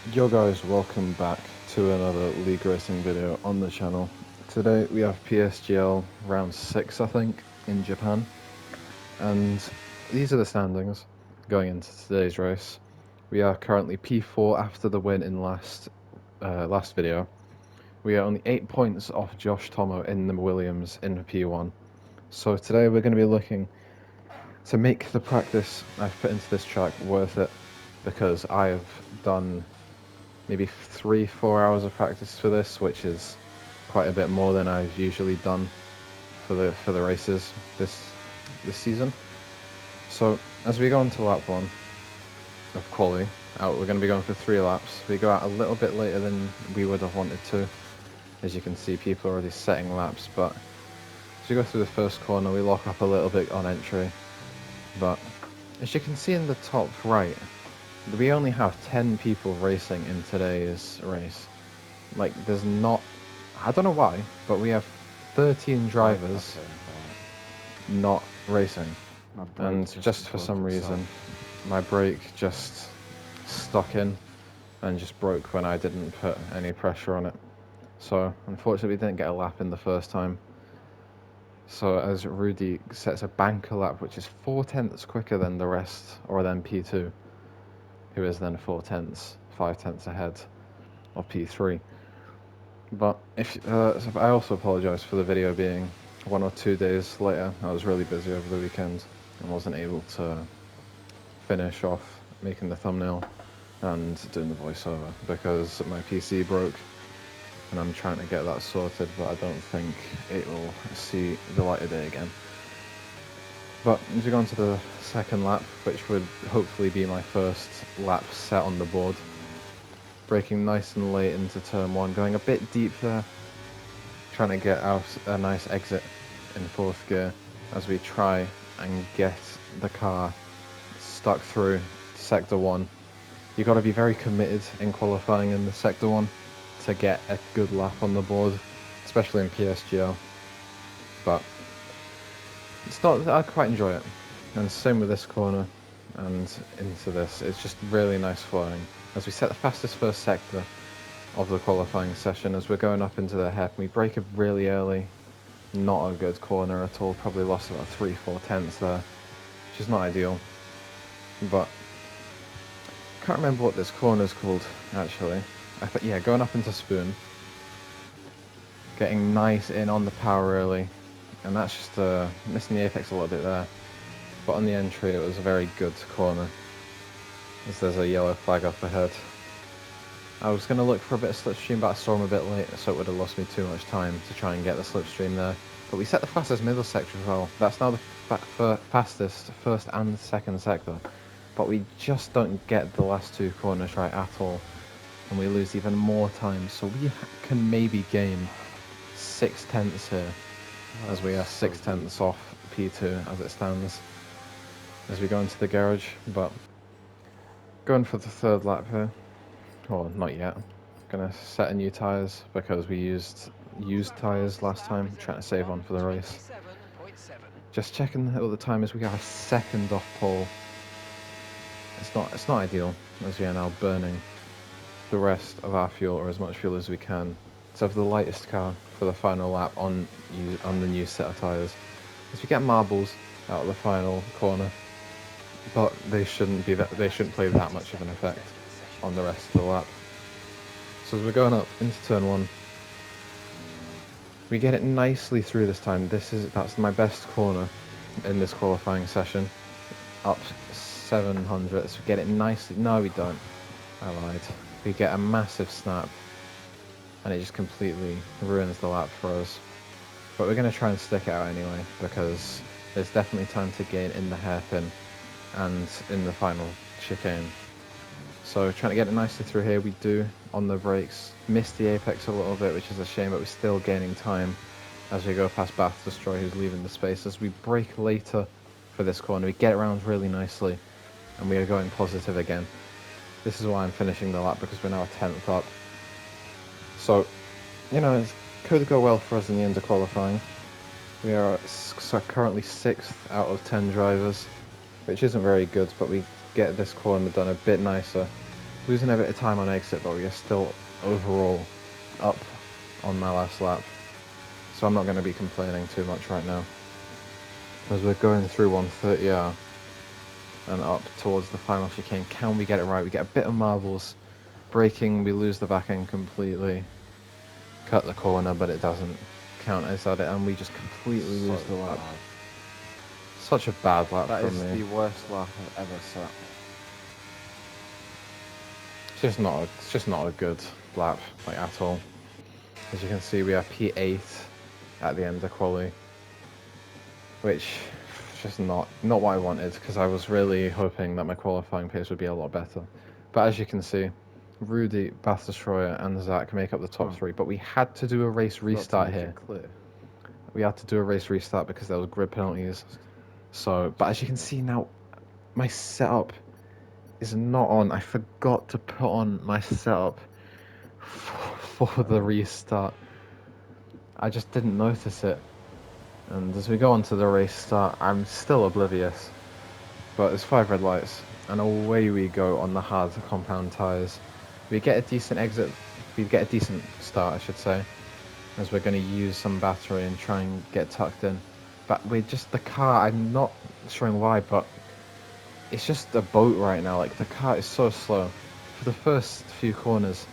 Yo guys, welcome back to another league racing video on the channel. Today we have PSGL round 6 I think in Japan, and these are the standings going into today's race. We are currently P4 after the win in last video. We are only 8 points off Josh Tomo in the Williams in P1. So today we're going to be looking to make the practice I've put into this track worth it, because I have done maybe 3-4 hours of practice for this, which is quite a bit more than I've usually done for the races this season. So as we go on to lap 1 of quali, we're going to be going for 3 laps. We go out a little bit later than we would have wanted to. As you can see, people are already setting laps, but as we go through the first corner, we lock up a little bit on entry. But as you can see in the top right, we only have 10 people racing in today's race. Like, there's not... I don't know why, but we have 13 drivers not racing. And just for some reason, my brake just stuck in and just broke when I didn't put any pressure on it. So, unfortunately, we didn't get a lap in the first time. So, as Rudy sets a banker lap, which is 4 tenths quicker than the rest, or than P2, who is then 4 tenths, 5 tenths ahead of P3. But so I also apologise for the video being 1 or 2 days later. I was really busy over the weekend and wasn't able to finish off making the thumbnail and doing the voiceover because my PC broke, and I'm trying to get that sorted, but I don't think it will see the light of day again. But as we go on to the second lap, which would hopefully be my first lap set on the board, braking nice and late into turn 1, going a bit deep there, trying to get out a nice exit in 4th gear as we try and get the car stuck through sector 1. You've got to be very committed in qualifying in the sector 1 to get a good lap on the board, especially in PSGL. But it's not, I quite enjoy it, and same with this corner and into this. It's just really nice flying as we set the fastest first sector of the qualifying session. As we're going up into the hairpin, we brake it really early. Not a good corner at all, probably lost about 3-4 tenths there, which is not ideal. But I can't remember what this corner is called actually. Yeah, going up into Spoon, getting nice in on the power early, and that's just missing the apex a little bit there. But on the entry, it was a very good corner, as there's a yellow flag up ahead. I was going to look for a bit of slipstream, but I saw him a bit late, so it would have lost me too much time to try and get the slipstream there. But we set the fastest middle sector as well. That's now the fastest first and second sector. But we just don't get the last 2 corners right at all, and we lose even more time. So we can maybe gain 6 tenths here, as we are 6 tenths off P2 as it stands, as we go into the garage. But going for the 3rd lap here. Well, not yet. Gonna set a new tyres because we used tyres last time, trying to save on for the race. Just checking what the time is. We are 2nd off pole. It's not ideal, as we are now burning the rest of our fuel, or as much fuel as we can, to have the lightest car for the final lap on the new set of tyres. As we get marbles out of the final corner, but they shouldn't play that much of an effect on the rest of the lap. So as we're going up into turn 1, we get it nicely through this time. That's my best corner in this qualifying session, up 700. So we get it nicely. No, we don't. I lied. We get a massive snap, and it just completely ruins the lap for us. But we're going to try and stick it out anyway, because there's definitely time to gain in the hairpin and in the final chicane. So trying to get it nicely through here, we do on the brakes. Missed the apex a little bit, which is a shame, but we're still gaining time as we go past Bath Destroy, who's leaving the space. As we brake later for this corner, we get around really nicely, and we are going positive again. This is why I'm finishing the lap, because we're now a 10th up. So, you know, it could go well for us in the end of qualifying. We are currently 6th out of 10 drivers, which isn't very good, but we get this corner done a bit nicer losing a bit of time on exit, but we are still overall up on my last lap. So I'm not going to be complaining too much right now. As we're going through 130R and up towards the final chicane, can we get it right? We get a bit of marbles. Braking, we lose the back end completely. Cut the corner, but it doesn't count as at it, and we just completely lose the lap. Such a bad lap from me. That is the worst lap I've ever set. It's just not a good lap, like, at all. As you can see, we are P8 at the end of quali, which is just not what I wanted, because I was really hoping that my qualifying pace would be a lot better. But as you can see, Rudy, Bath Destroyer, and Zach make up the top three. But we had to do a race restart here. We had to do a race restart because there was grid penalties. So, but as you can see now, my setup is not on. I forgot to put on my setup for the restart. I just didn't notice it. And as we go on to the race start, I'm still oblivious. But there's 5 red lights, and away we go on the hard compound tyres. We get a decent exit, we get a decent start, I should say, as we're going to use some battery and try and get tucked in. But we're just, the car, I'm not showing why, but it's just a boat right now. Like, the car is so slow. For the first few corners,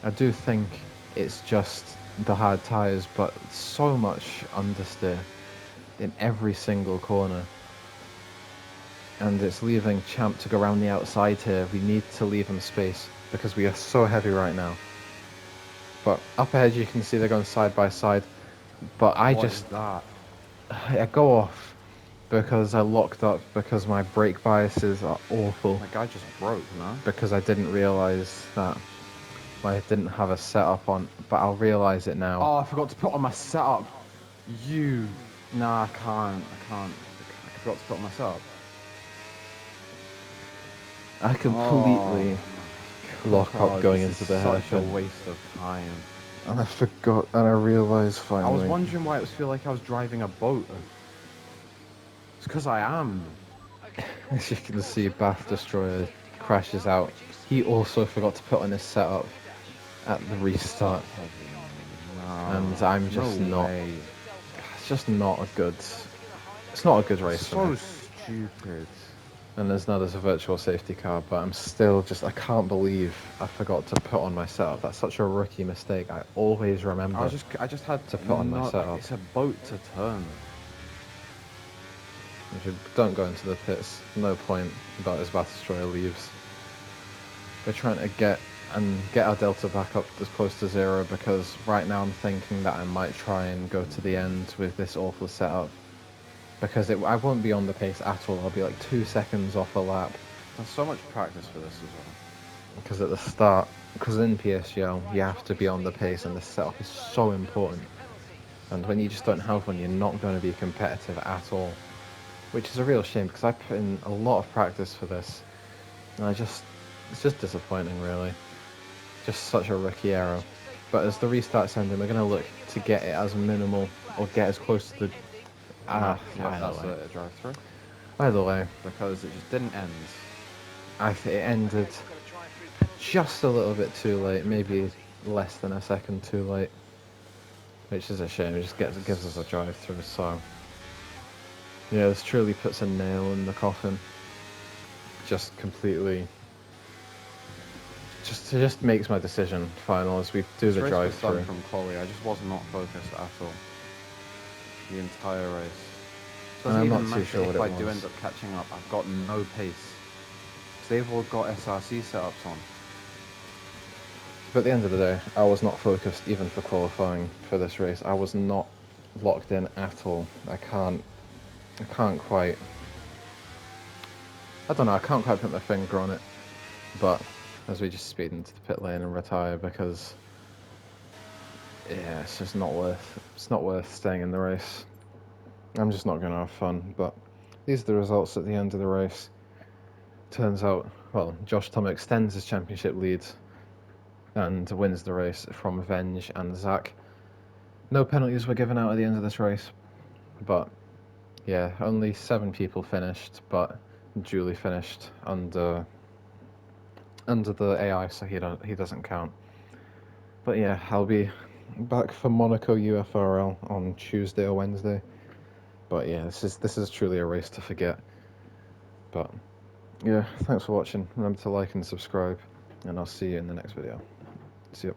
I do think it's just the hard tyres, but so much understeer in every single corner. And it's leaving Champ to go around the outside here. We need to leave him space because we are so heavy right now. But up ahead you can see they're going side by side. But I go off because I locked up because my brake biases are awful. My guy just broke, no? Because I didn't realise that I didn't have a setup on, but I'll realise it now. Oh, I forgot to put on my setup. Nah, I can't. I forgot to put on my setup. I completely lock up going into the hairpin. Such a waste of time. And I forgot, and I realised finally. I was wondering why it was feel like I was driving a boat. It's because I am. As you can see, Bath Destroyer crashes out. He also forgot to put on his setup at the restart. And I'm just not. It's just not a good. It's not a good race. So stupid. And there's a virtual safety car, but I'm still just, I can't believe I forgot to put on my setup. That's such a rookie mistake. I always remember. I just had to put on my setup. It's a boat to turn. If you don't go into the pits, no point about as Bath Destroyer leaves. We're trying to get our delta back up as close to 0, because right now I'm thinking that I might try and go to the end with this awful setup. Because I won't be on the pace at all. I'll be like 2 seconds off a lap. There's so much practice for this as well. Because at the start, because in PSGL, you have to be on the pace, and the setup is so important. And when you just don't have one, you're not going to be competitive at all. Which is a real shame, because I put in a lot of practice for this. And it's just disappointing, really. Just such a rookie error. But as the restart's ending, we're going to look to get it as minimal, or get as close to the... Yeah, that's a drive-through. Either way. Because it just didn't end. It ended just a little bit too late, maybe less than a second too late. Which is a shame, it just gives us a drive-through, so... Yeah, this truly puts a nail in the coffin. Just completely... Just makes my decision final as we do the drive-through. From quali, I just was not focused at all. The entire race. And I'm not too sure what it was. If I do end up catching up, I've got no pace. Because they've all got SRC setups on. But at the end of the day, I was not focused even for qualifying for this race. I was not locked in at all. I can't quite... I don't know, I can't quite put my finger on it. But as we just speed into the pit lane and retire, because... yeah, it's just not worth staying in the race. I'm just not going to have fun, but these are the results at the end of the race. Turns out, well, Josh Tom extends his championship lead and wins the race from Venge and Zach. No penalties were given out at the end of this race, but yeah, only 7 people finished, but Julie finished under under the AI, so he doesn't count. But yeah, I'll be back for Monaco UFRL on Tuesday or Wednesday. But yeah, this is truly a race to forget. But yeah, thanks for watching. Remember to like and subscribe, and I'll see you in the next video. See ya.